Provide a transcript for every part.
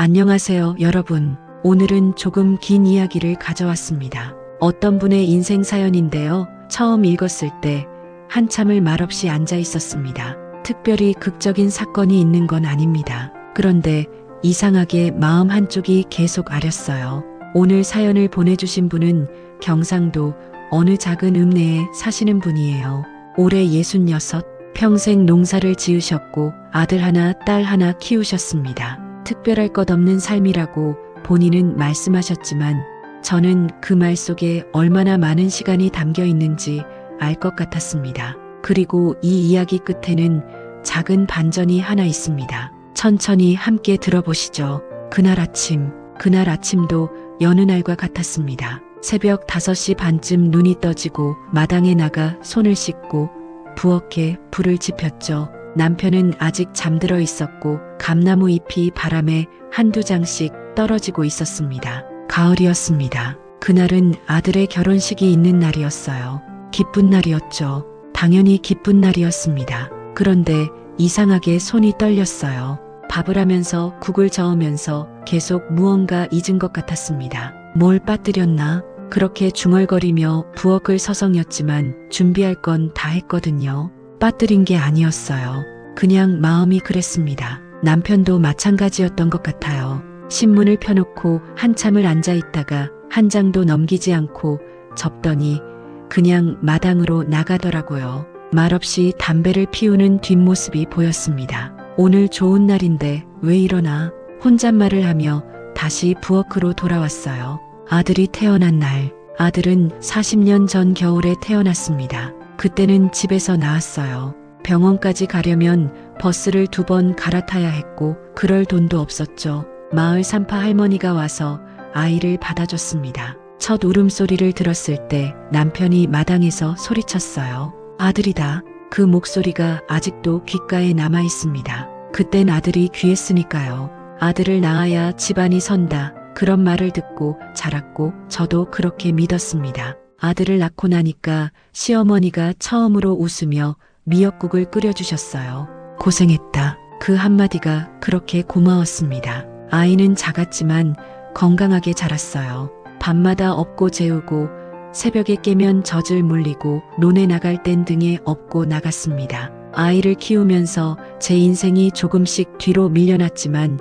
안녕하세요, 여러분. 오늘은 조금 긴 이야기를 가져왔습니다. 어떤 분의 인생 사연인데요. 처음 읽었을 때 한참을 말없이 앉아 있었습니다. 특별히 극적인 사건이 있는 건 아닙니다. 그런데 이상하게 마음 한쪽이 계속 아렸어요. 오늘 사연을 보내주신 분은 경상도 어느 작은 읍내에 사시는 분이에요. 올해 66, 평생 농사를 지으셨고 아들 하나, 딸 하나 키우셨습니다. 특별할 것 없는 삶이라고 본인은 말씀하셨지만 저는 그 말 속에 얼마나 많은 시간이 담겨 있는지 알 것 같았습니다. 그리고 이 이야기 끝에는 작은 반전이 하나 있습니다. 천천히 함께 들어보시죠. 그날 아침도 여느 날과 같았습니다. 새벽 5시 반쯤 눈이 떠지고 마당에 나가 손을 씻고 부엌에 불을 지폈죠. 남편은 아직 잠들어 있었고 감나무 잎이 바람에 한두 장씩 떨어지고 있었습니다. 가을이었습니다. 그날은 아들의 결혼식이 있는 날이었어요. 기쁜 날이었죠. 당연히 기쁜 날이었습니다. 그런데 이상하게 손이 떨렸어요. 밥을 하면서 국을 저으면서 계속 무언가 잊은 것 같았습니다. 뭘 빠뜨렸나? 그렇게 중얼거리며 부엌을 서성였지만 준비할 건 다 했거든요. 빠뜨린 게 아니었어요. 그냥 마음이 그랬습니다. 남편도 마찬가지였던 것 같아요. 신문을 펴놓고 한참을 앉아 있다가 한 장도 넘기지 않고 접더니 그냥 마당으로 나가더라고요. 말없이 담배를 피우는 뒷모습이 보였습니다. 오늘 좋은 날인데 왜 이러나 혼잣말을 하며 다시 부엌으로 돌아왔어요. 아들이 태어난 날, 아들은 40년 전 겨울에 태어났습니다. 그때는 집에서 나왔어요. 병원까지 가려면 버스를 2번 갈아타야 했고 그럴 돈도 없었죠. 마을 산파 할머니가 와서 아이를 받아줬습니다. 첫 울음소리를 들었을 때 남편이 마당에서 소리쳤어요. 아들이다. 그 목소리가 아직도 귓가에 남아 있습니다. 그땐 아들이 귀했으니까요. 아들을 낳아야 집안이 선다. 그런 말을 듣고 자랐고 저도 그렇게 믿었습니다. 아들을 낳고 나니까 시어머니가 처음으로 웃으며 미역국을 끓여주셨어요. 고생했다. 그 한마디가 그렇게 고마웠습니다. 아이는 작았지만 건강하게 자랐어요. 밤마다 업고 재우고 새벽에 깨면 젖을 물리고 논에 나갈 땐 등에 업고 나갔습니다. 아이를 키우면서 제 인생이 조금씩 뒤로 밀려났지만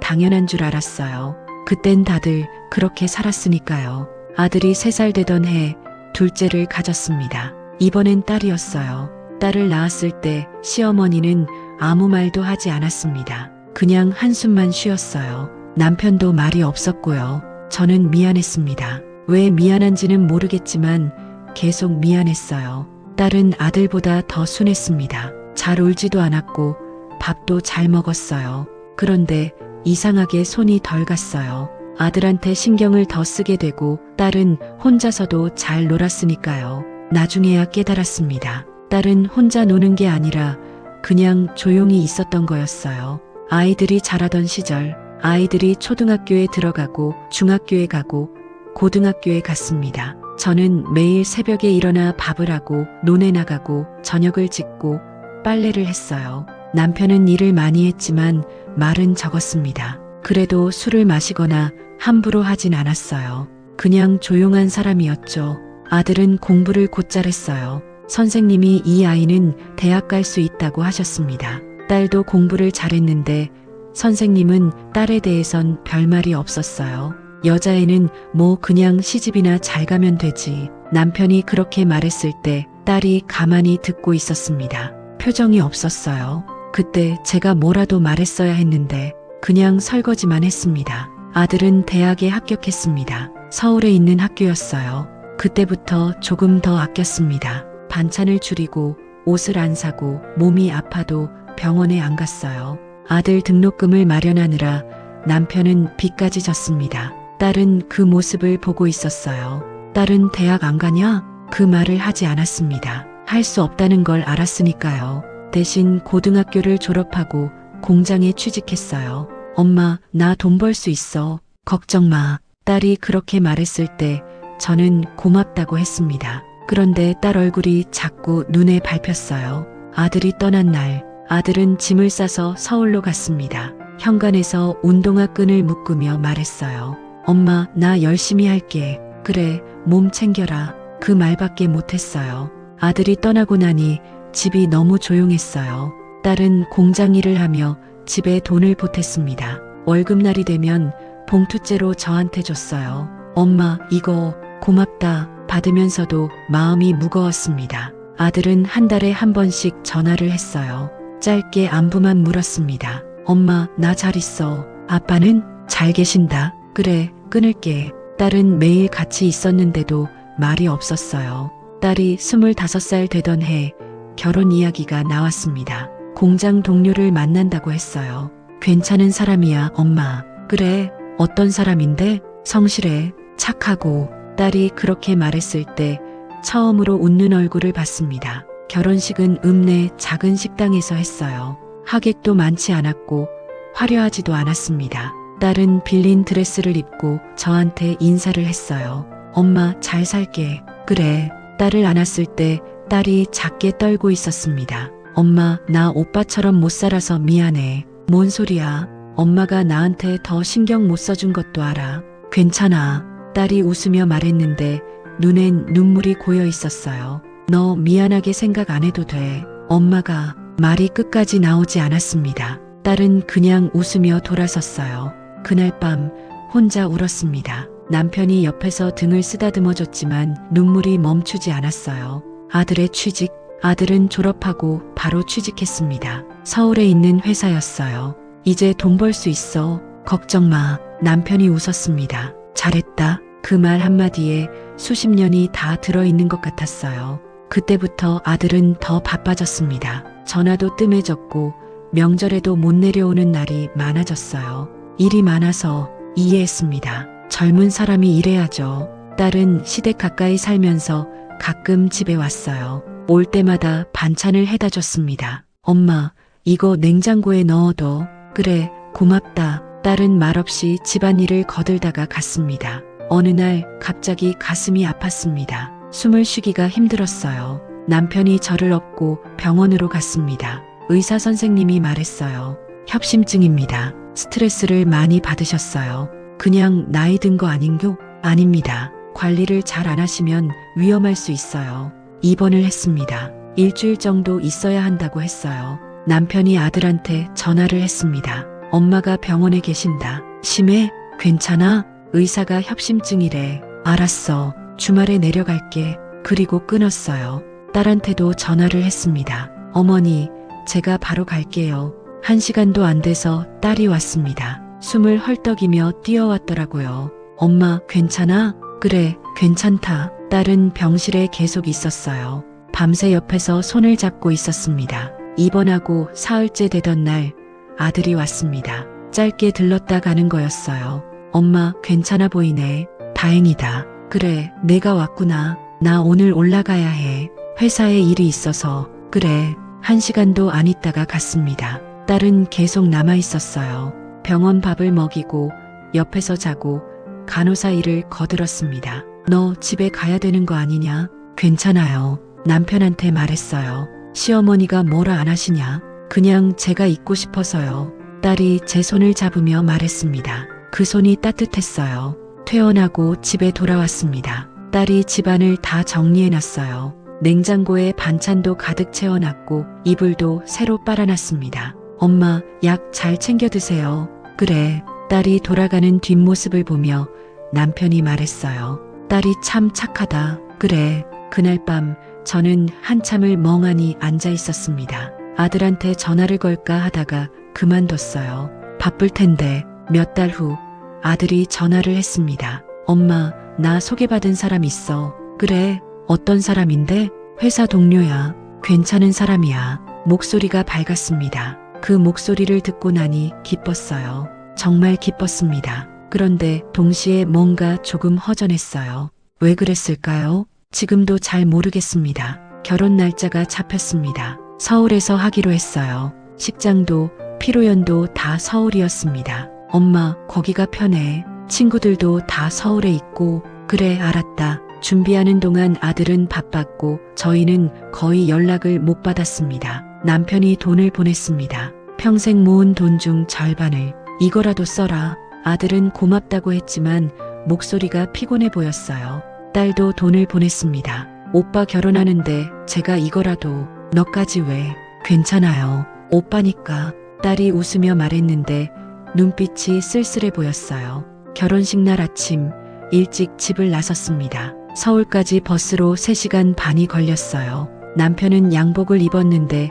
당연한 줄 알았어요. 그땐 다들 그렇게 살았으니까요. 아들이 3살 되던 해 둘째를 가졌습니다. 이번엔 딸이었어요. 딸을 낳았을 때 시어머니는 아무 말도 하지 않았습니다. 그냥 한숨만 쉬었어요. 남편도 말이 없었고요. 저는 미안했습니다. 왜 미안한지는 모르겠지만 계속 미안했어요. 딸은 아들보다 더 순했습니다. 잘 울지도 않았고 밥도 잘 먹었어요. 그런데 이상하게 손이 덜 갔어요. 아들한테 신경을 더 쓰게 되고 딸은 혼자서도 잘 놀았으니까요. 나중에야 깨달았습니다. 딸은 혼자 노는 게 아니라 그냥 조용히 있었던 거였어요. 아이들이 자라던 시절, 아이들이 초등학교에 들어가고 중학교에 가고 고등학교에 갔습니다. 저는 매일 새벽에 일어나 밥을 하고 논에 나가고 저녁을 짓고 빨래를 했어요. 남편은 일을 많이 했지만 말은 적었습니다. 그래도 술을 마시거나 함부로 하진 않았어요. 그냥 조용한 사람이었죠. 아들은 공부를 곧잘 했어요. 선생님이 이 아이는 대학 갈 수 있다고 하셨습니다. 딸도 공부를 잘했는데 선생님은 딸에 대해선 별말이 없었어요. 여자애는 뭐 그냥 시집이나 잘 가면 되지. 남편이 그렇게 말했을 때 딸이 가만히 듣고 있었습니다. 표정이 없었어요. 그때 제가 뭐라도 말했어야 했는데 그냥 설거지만 했습니다. 아들은 대학에 합격했습니다. 서울에 있는 학교였어요. 그때부터 조금 더 아꼈습니다. 반찬을 줄이고 옷을 안 사고 몸이 아파도 병원에 안 갔어요. 아들 등록금을 마련하느라 남편은 빚까지 졌습니다. 딸은 그 모습을 보고 있었어요. 딸은 대학 안 가냐? 그 말을 하지 않았습니다. 할 수 없다는 걸 알았으니까요. 대신 고등학교를 졸업하고 공장에 취직했어요. 엄마, 나 돈 벌 수 있어. 걱정 마. 딸이 그렇게 말했을 때 저는 고맙다고 했습니다. 그런데 딸 얼굴이 자꾸 눈에 밟혔어요. 아들이 떠난 날, 아들은 짐을 싸서 서울로 갔습니다. 현관에서 운동화 끈을 묶으며 말했어요. 엄마, 나 열심히 할게. 그래, 몸 챙겨라. 그 말밖에 못했어요. 아들이 떠나고 나니 집이 너무 조용했어요. 딸은 공장 일을 하며 집에 돈을 보탰습니다. 월급날이 되면 봉투째로 저한테 줬어요. 엄마, 이거 고맙다. 받으면서도 마음이 무거웠습니다. 아들은 한 달에 한 번씩 전화를 했어요. 짧게 안부만 물었습니다. 엄마, 나 잘 있어. 아빠는 잘 계신다. 그래, 끊을게. 딸은 매일 같이 있었는데도 말이 없었어요. 딸이 25살 되던 해 결혼 이야기가 나왔습니다. 공장 동료를 만난다고 했어요. 괜찮은 사람이야, 엄마. 그래, 어떤 사람인데? 성실해, 착하고. 딸이 그렇게 말했을 때 처음으로 웃는 얼굴을 봤습니다. 결혼식은 읍내 작은 식당에서 했어요. 하객도 많지 않았고 화려하지도 않았습니다. 딸은 빌린 드레스를 입고 저한테 인사를 했어요. 엄마, 잘 살게. 그래. 딸을 안았을 때 딸이 작게 떨고 있었습니다. 엄마, 나 오빠처럼 못 살아서 미안해. 뭔 소리야. 엄마가 나한테 더 신경 못 써준 것도 알아. 괜찮아. 딸이 웃으며 말했는데 눈엔 눈물이 고여 있었어요. 너 미안하게 생각 안 해도 돼. 엄마가. 말이 끝까지 나오지 않았습니다. 딸은 그냥 웃으며 돌아섰어요. 그날 밤 혼자 울었습니다. 남편이 옆에서 등을 쓰다듬어 줬지만 눈물이 멈추지 않았어요. 아들의 취직, 아들은 졸업하고 바로 취직했습니다. 서울에 있는 회사였어요. 이제 돈 벌 수 있어. 걱정 마. 남편이 웃었습니다. 잘했다. 그 말 한마디에 수십 년이 다 들어있는 것 같았어요. 그때부터 아들은 더 바빠졌습니다. 전화도 뜸해졌고 명절에도 못 내려오는 날이 많아졌어요. 일이 많아서 이해했습니다. 젊은 사람이 일해야죠. 딸은 시댁 가까이 살면서 가끔 집에 왔어요. 올 때마다 반찬을 해다 줬습니다. 엄마, 이거 냉장고에 넣어둬. 그래, 고맙다. 딸은 말없이 집안일을 거들다가 갔습니다. 어느 날 갑자기 가슴이 아팠습니다. 숨을 쉬기가 힘들었어요. 남편이 저를 업고 병원으로 갔습니다. 의사 선생님이 말했어요. 협심증입니다. 스트레스를 많이 받으셨어요. 그냥 나이 든 거 아닌겨? 아닙니다. 관리를 잘 안 하시면 위험할 수 있어요. 입원을 했습니다. 일주일 정도 있어야 한다고 했어요. 남편이 아들한테 전화를 했습니다. 엄마가 병원에 계신다. 심해? 괜찮아? 의사가 협심증이래. 알았어. 주말에 내려갈게. 그리고 끊었어요. 딸한테도 전화를 했습니다. 어머니, 제가 바로 갈게요. 1시간도 안 돼서 딸이 왔습니다. 숨을 헐떡이며 뛰어왔더라고요. 엄마, 괜찮아? 그래, 괜찮다. 딸은 병실에 계속 있었어요. 밤새 옆에서 손을 잡고 있었습니다. 입원하고 사흘째 되던 날 아들이 왔습니다. 짧게 들렀다 가는 거였어요. 엄마, 괜찮아 보이네. 다행이다. 그래, 내가 왔구나. 나 오늘 올라가야 해. 회사에 일이 있어서. 그래, 1시간도 안 있다가 갔습니다. 딸은 계속 남아 있었어요. 병원 밥을 먹이고 옆에서 자고 간호사 일을 거들었습니다. 너 집에 가야 되는 거 아니냐? 괜찮아요. 남편한테 말했어요. 시어머니가 뭐라 안 하시냐? 그냥 제가 있고 싶어서요. 딸이 제 손을 잡으며 말했습니다. 그 손이 따뜻했어요. 퇴원하고 집에 돌아왔습니다. 딸이 집안을 다 정리해놨어요. 냉장고에 반찬도 가득 채워놨고 이불도 새로 빨아놨습니다. 엄마, 약 잘 챙겨 드세요. 그래. 딸이 돌아가는 뒷모습을 보며 남편이 말했어요. 딸이 참 착하다. 그래. 그날 밤 저는 한참을 멍하니 앉아 있었습니다. 아들한테 전화를 걸까 하다가 그만뒀어요. 바쁠 텐데. 몇 달 후 아들이 전화를 했습니다. 엄마, 나 소개받은 사람 있어. 그래, 어떤 사람인데? 회사 동료야. 괜찮은 사람이야. 목소리가 밝았습니다. 그 목소리를 듣고 나니 기뻤어요. 정말 기뻤습니다. 그런데 동시에 뭔가 조금 허전했어요. 왜 그랬을까요? 지금도 잘 모르겠습니다. 결혼 날짜가 잡혔습니다. 서울에서 하기로 했어요. 식장도 피로연도 다 서울이었습니다. 엄마, 거기가 편해. 친구들도 다 서울에 있고. 그래, 알았다. 준비하는 동안 아들은 바빴고 저희는 거의 연락을 못 받았습니다. 남편이 돈을 보냈습니다. 평생 모은 돈 중 절반을 이거라도 써라. 아들은 고맙다고 했지만 목소리가 피곤해 보였어요. 딸도 돈을 보냈습니다. 오빠 결혼하는데 제가 이거라도 너까지 왜? 괜찮아요. 오빠니까. 딸이 웃으며 말했는데 눈빛이 쓸쓸해 보였어요. 결혼식 날 아침 일찍 집을 나섰습니다. 서울까지 버스로 3시간 반이 걸렸어요. 남편은 양복을 입었는데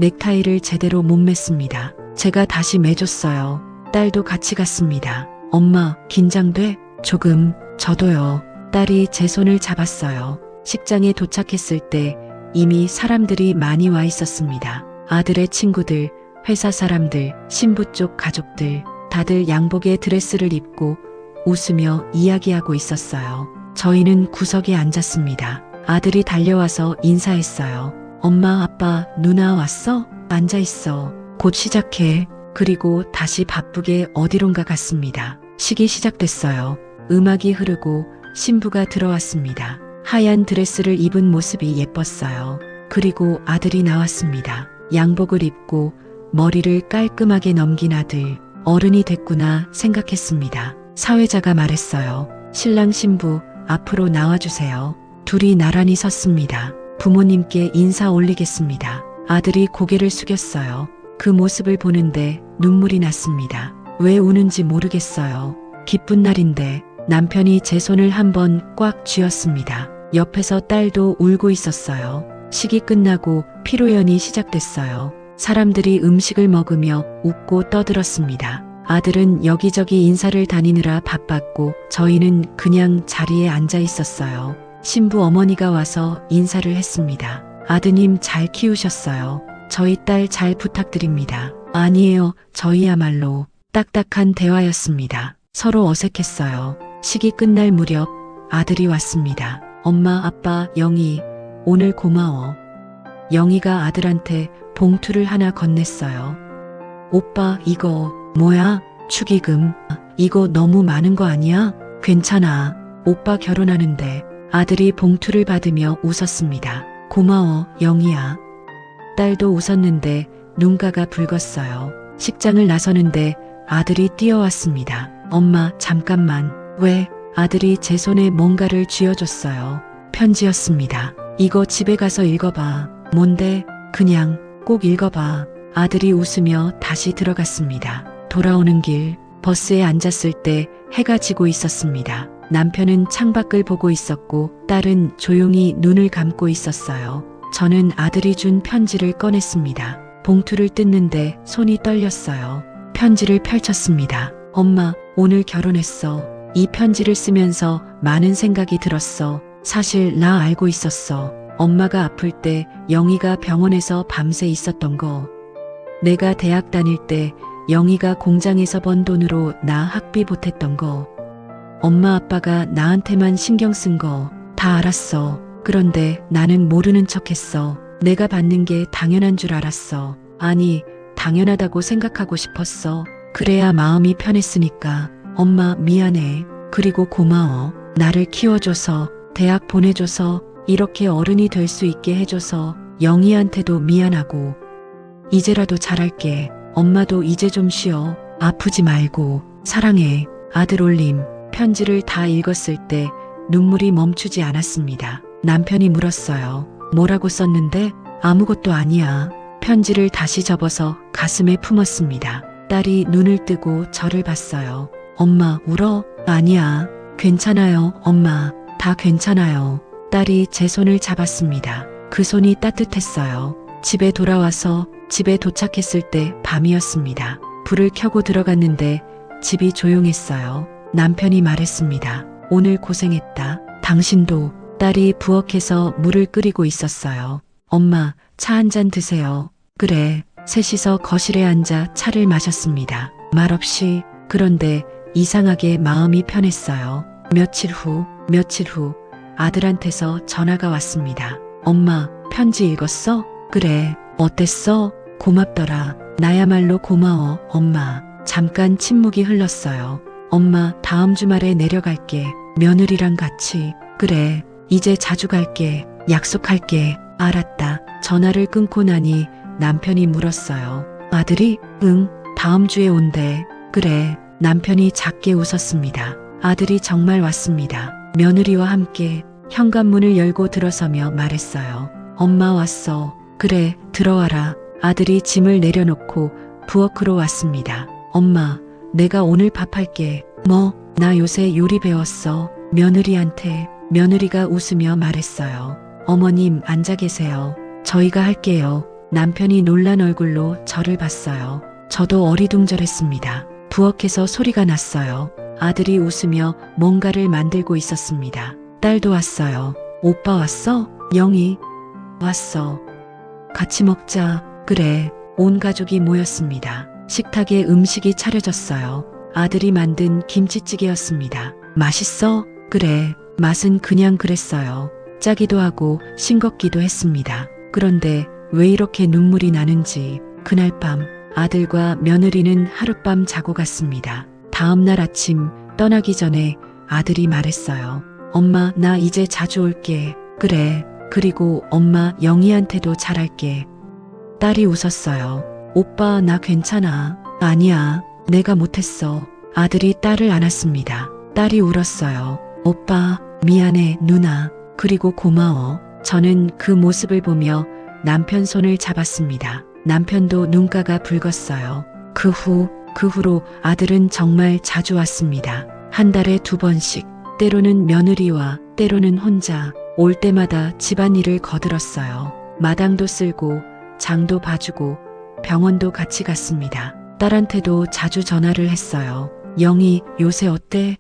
넥타이를 제대로 못 맸습니다. 제가 다시 매줬어요. 딸도 같이 갔습니다. 엄마, 긴장돼? 조금. 저도요. 딸이 제 손을 잡았어요. 식장에 도착했을 때 이미 사람들이 많이 와 있었습니다. 아들의 친구들, 회사 사람들, 신부 쪽 가족들, 다들 양복의 드레스를 입고 웃으며 이야기하고 있었어요. 저희는 구석에 앉았습니다. 아들이 달려와서 인사했어요. 엄마, 아빠, 누나 왔어? 앉아있어. 곧 시작해. 그리고 다시 바쁘게 어디론가 갔습니다. 식이 시작됐어요. 음악이 흐르고 신부가 들어왔습니다. 하얀 드레스를 입은 모습이 예뻤어요. 그리고 아들이 나왔습니다. 양복을 입고 머리를 깔끔하게 넘긴 아들. 어른이 됐구나 생각했습니다. 사회자가 말했어요. 신랑 신부 앞으로 나와주세요. 둘이 나란히 섰습니다. 부모님께 인사 올리겠습니다. 아들이 고개를 숙였어요. 그 모습을 보는데 눈물이 났습니다. 왜 우는지 모르겠어요. 기쁜 날인데. 남편이 제 손을 한번 꽉 쥐었습니다. 옆에서 딸도 울고 있었어요. 식이 끝나고 피로연이 시작됐어요. 사람들이 음식을 먹으며 웃고 떠들었습니다. 아들은 여기저기 인사를 다니느라 바빴고 저희는 그냥 자리에 앉아 있었어요. 신부 어머니가 와서 인사를 했습니다. 아드님 잘 키우셨어요. 저희 딸 잘 부탁드립니다. 아니에요. 저희야말로. 딱딱한 대화였습니다. 서로 어색했어요. 식이 끝날 무렵 아들이 왔습니다. 엄마, 아빠, 영희, 오늘 고마워. 영희가 아들한테 봉투를 하나 건넸어요. 오빠, 이거 뭐야? 축의금. 이거 너무 많은 거 아니야? 괜찮아. 오빠 결혼하는데. 아들이 봉투를 받으며 웃었습니다. 고마워, 영희야. 딸도 웃었는데 눈가가 붉었어요. 식장을 나서는데 아들이 뛰어왔습니다. 엄마, 잠깐만. 왜? 아들이 제 손에 뭔가를 쥐어줬어요. 편지였습니다. 이거 집에 가서 읽어봐. 뭔데? 그냥 꼭 읽어봐. 아들이 웃으며 다시 들어갔습니다. 돌아오는 길 버스에 앉았을 때 해가 지고 있었습니다. 남편은 창밖을 보고 있었고 딸은 조용히 눈을 감고 있었어요. 저는 아들이 준 편지를 꺼냈습니다. 봉투를 뜯는데 손이 떨렸어요. 편지를 펼쳤습니다. 엄마, 오늘 결혼했어. 이 편지를 쓰면서 많은 생각이 들었어. 사실 나 알고 있었어. 엄마가 아플 때 영희가 병원에서 밤새 있었던 거. 내가 대학 다닐 때 영희가 공장에서 번 돈으로 나 학비 보탰던 거. 엄마 아빠가 나한테만 신경 쓴 거 다 알았어. 그런데 나는 모르는 척했어. 내가 받는 게 당연한 줄 알았어. 아니, 당연하다고 생각하고 싶었어. 그래야 마음이 편했으니까. 엄마 미안해. 그리고 고마워. 나를 키워줘서, 대학 보내줘서, 이렇게 어른이 될 수 있게 해줘서 영희한테도 미안하고. 이제라도 잘할게. 엄마도 이제 좀 쉬어. 아프지 말고. 사랑해. 아들 올림. 편지를 다 읽었을 때 눈물이 멈추지 않았습니다. 남편이 물었어요. 뭐라고 썼는데? 아무것도 아니야. 편지를 다시 접어서 가슴에 품었습니다. 딸이 눈을 뜨고 저를 봤어요. 엄마, 울어? 아니야. 괜찮아요, 엄마. 다 괜찮아요. 딸이 제 손을 잡았습니다. 그 손이 따뜻했어요. 집에 돌아와서 집에 도착했을 때 밤이었습니다. 불을 켜고 들어갔는데 집이 조용했어요. 남편이 말했습니다. 오늘 고생했다. 당신도. 딸이 부엌에서 물을 끓이고 있었어요. 엄마, 차 한 잔 드세요. 그래. 셋이서 거실에 앉아 차를 마셨습니다. 말없이. 그런데 이상하게 마음이 편했어요. 며칠 후 아들한테서 전화가 왔습니다. 엄마, 편지 읽었어? 그래. 어땠어? 고맙더라. 나야말로 고마워, 엄마. 잠깐 침묵이 흘렀어요. 엄마, 다음 주말에 내려갈게. 며느리랑 같이. 그래. 이제 자주 갈게. 약속할게. 알았다. 전화를 끊고 나니 남편이 물었어요. 아들이 응, 다음 주에 온대. 그래. 남편이 작게 웃었습니다. 아들이 정말 왔습니다. 며느리와 함께 현관문을 열고 들어서며 말했어요. 엄마 왔어. 그래, 들어와라. 아들이 짐을 내려놓고 부엌으로 왔습니다. 엄마, 내가 오늘 밥 할게. 뭐, 나 요새 요리 배웠어. 며느리한테. 며느리가 웃으며 말했어요. 어머님, 앉아 계세요. 저희가 할게요. 남편이 놀란 얼굴로 저를 봤어요. 저도 어리둥절했습니다. 부엌에서 소리가 났어요. 아들이 웃으며 뭔가를 만들고 있었습니다. 딸도 왔어요. 오빠 왔어? 영희 왔어. 같이 먹자. 그래. 온 가족이 모였습니다. 식탁에 음식이 차려졌어요. 아들이 만든 김치찌개였습니다. 맛있어? 그래. 맛은 그냥 그랬어요. 짜기도 하고 싱겁기도 했습니다. 그런데 왜 이렇게 눈물이 나는지 그날 밤 아들과 며느리는 하룻밤 자고 갔습니다. 다음 날 아침 떠나기 전에 아들이 말했어요. 엄마, 나 이제 자주 올게. 그래. 그리고 엄마, 영희한테도 잘할게. 딸이 웃었어요. 오빠, 나 괜찮아. 아니야. 내가 못했어. 아들이 딸을 안았습니다. 딸이 울었어요. 오빠, 미안해, 누나. 그리고 고마워. 저는 그 모습을 보며 남편 손을 잡았습니다. 남편도 눈가가 붉었어요. 그 후로 아들은 정말 자주 왔습니다. 한 달에 2번씩. 때로는 며느리와 때로는 혼자. 올 때마다 집안일을 거들었어요. 마당도 쓸고 장도 봐주고 병원도 같이 갔습니다. 딸한테도 자주 전화를 했어요. 영희, 요새 어때?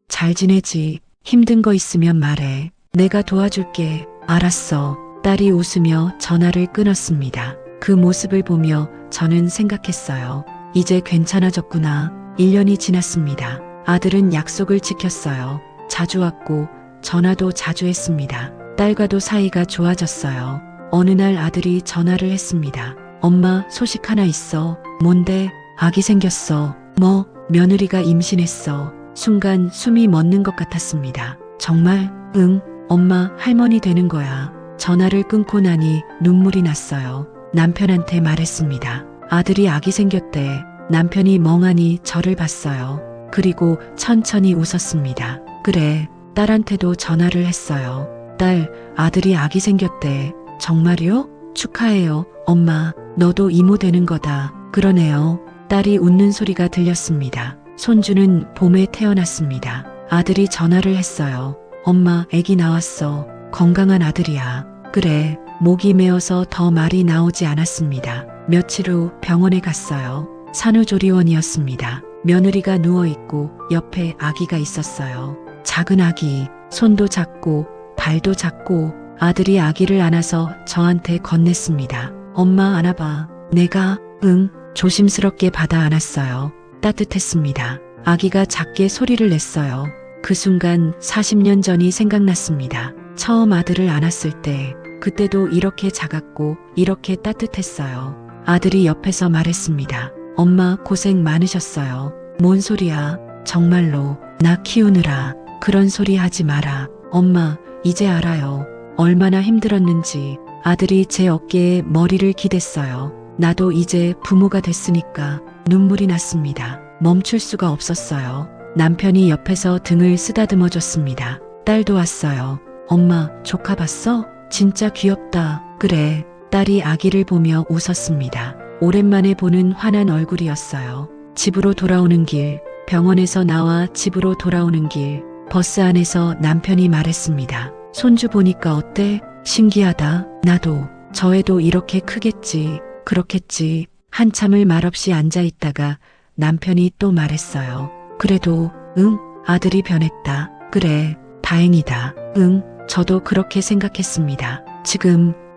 잘 지내지? 힘든 거 있으면 말해. 내가 도와줄게. 알았어. 딸이 웃으며 전화를 끊었습니다. 그 모습을 보며 저는 생각했어요. 이제 괜찮아졌구나. 1년이 지났습니다. 아들은 약속을 지켰어요. 자주 왔고 전화도 자주 했습니다. 딸과도 사이가 좋아졌어요. 어느 날 아들이 전화를 했습니다. 엄마, 소식 하나 있어. 뭔데? 아기 생겼어. 뭐? 며느리가 임신했어. 순간 숨이 멎는 것 같았습니다. 정말? 응. 엄마, 할머니 되는 거야. 전화를 끊고 나니 눈물이 났어요. 남편한테 말했습니다. 아들이 아기 생겼대. 남편이 멍하니 저를 봤어요. 그리고 천천히 웃었습니다. 그래. 딸한테도 전화를 했어요. 딸, 아들이 아기 생겼대. 정말요? 축하해요. 엄마, 너도 이모 되는 거다. 그러네요. 딸이 웃는 소리가 들렸습니다. 손주는 봄에 태어났습니다. 아들이 전화를 했어요. 엄마, 아기 나왔어. 건강한 아들이야. 그래. 목이 메어서 더 말이 나오지 않았습니다. 며칠 후 병원에 갔어요. 산후조리원이었습니다. 며느리가 누워있고 옆에 아기가 있었어요. 작은 아기, 손도 작고 발도 작고. 아들이 아기를 안아서 저한테 건넸습니다. 엄마, 안아봐. 내가 응. 조심스럽게 받아 안았어요. 따뜻했습니다. 아기가 작게 소리를 냈어요. 그 순간 40년 전이 생각났습니다. 처음 아들을 안았을 때, 그때도 이렇게 작았고 이렇게 따뜻했어요. 아들이 옆에서 말했습니다. 엄마, 고생 많으셨어요. 뭔 소리야. 정말로 나 키우느라 그런 소리 하지 마라. 엄마, 이제 알아요. 얼마나 힘들었는지. 아들이 제 어깨에 머리를 기댔어요. 나도 이제 부모가 됐으니까. 눈물이 났습니다. 멈출 수가 없었어요. 남편이 옆에서 등을 쓰다듬어 줬습니다. 딸도 왔어요. 엄마, 조카 봤어? 진짜 귀엽다. 그래. 딸이 아기를 보며 웃었습니다. 오랜만에 보는 환한 얼굴이었어요. 집으로 돌아오는 길, 병원에서 나와 집으로 돌아오는 길, 버스 안에서 남편이 말했습니다. 손주 보니까 어때? 신기하다. 나도. 저 애도 이렇게 크겠지. 그렇겠지. 한참을 말없이 앉아 있다가 남편이 또 말했어요. 그래도 응, 아들이 변했다. 그래, 다행이다. 응, 저도 그렇게 생각했습니다.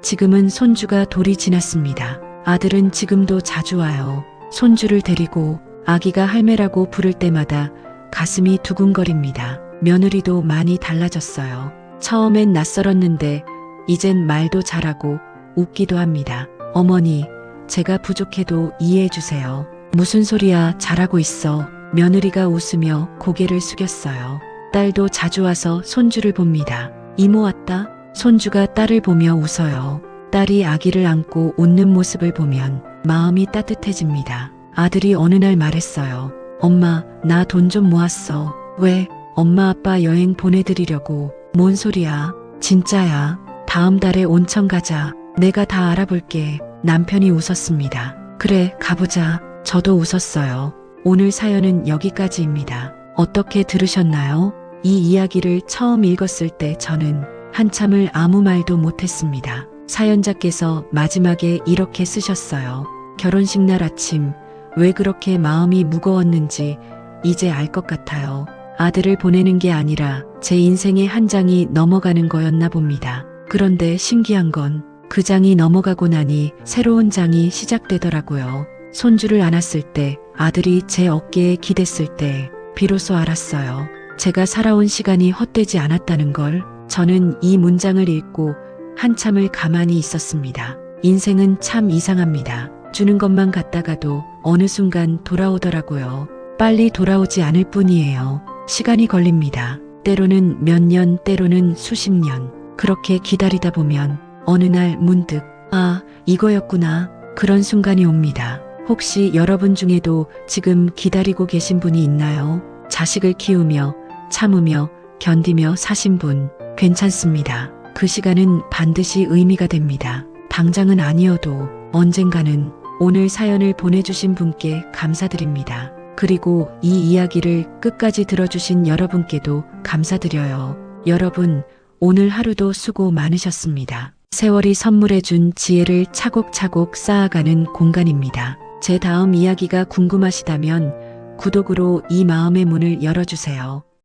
지금은 손주가 돌이 지났습니다. 아들은 지금도 자주 와요. 손주를 데리고 아기가 할매라고 부를 때마다 가슴이 두근거립니다. 며느리도 많이 달라졌어요. 처음엔 낯설었는데 이젠 말도 잘하고 웃기도 합니다. 어머니, 제가 부족해도 이해해 주세요. 무슨 소리야, 잘하고 있어. 며느리가 웃으며 고개를 숙였어요. 딸도 자주 와서 손주를 봅니다. 이모 왔다. 손주가 딸을 보며 웃어요. 딸이 아기를 안고 웃는 모습을 보면 마음이 따뜻해집니다. 아들이 어느 날 말했어요. 엄마, 나 돈 좀 모았어. 왜? 엄마 아빠 여행 보내드리려고. 뭔 소리야? 진짜야. 다음 달에 온천 가자. 내가 다 알아볼게. 남편이 웃었습니다. 그래, 가보자. 저도 웃었어요. 오늘 사연은 여기까지입니다. 어떻게 들으셨나요? 이 이야기를 처음 읽었을 때 저는 한참을 아무 말도 못했습니다. 사연자께서 마지막에 이렇게 쓰셨어요. 결혼식 날 아침, 왜 그렇게 마음이 무거웠는지 이제 알 것 같아요. 아들을 보내는 게 아니라 제 인생의 한 장이 넘어가는 거였나 봅니다. 그런데 신기한 건 그 장이 넘어가고 나니 새로운 장이 시작되더라고요. 손주를 안았을 때, 아들이 제 어깨에 기댔을 때 비로소 알았어요. 제가 살아온 시간이 헛되지 않았다는 걸. 저는 이 문장을 읽고 한참을 가만히 있었습니다. 인생은 참 이상합니다. 주는 것만 갖다가도 어느 순간 돌아오더라고요. 빨리 돌아오지 않을 뿐이에요. 시간이 걸립니다. 때로는 몇 년, 때로는 수십 년. 그렇게 기다리다 보면 어느 날 문득 아, 이거였구나. 그런 순간이 옵니다. 혹시 여러분 중에도 지금 기다리고 계신 분이 있나요? 자식을 키우며 참으며 견디며 사신 분 괜찮습니다. 그 시간은 반드시 의미가 됩니다. 당장은 아니어도 언젠가는. 오늘 사연을 보내주신 분께 감사드립니다. 그리고 이 이야기를 끝까지 들어주신 여러분께도 감사드려요. 여러분, 오늘 하루도 수고 많으셨습니다. 세월이 선물해준 지혜를 차곡차곡 쌓아가는 공간입니다. 제 다음 이야기가 궁금하시다면 구독으로 이 마음의 문을 열어주세요.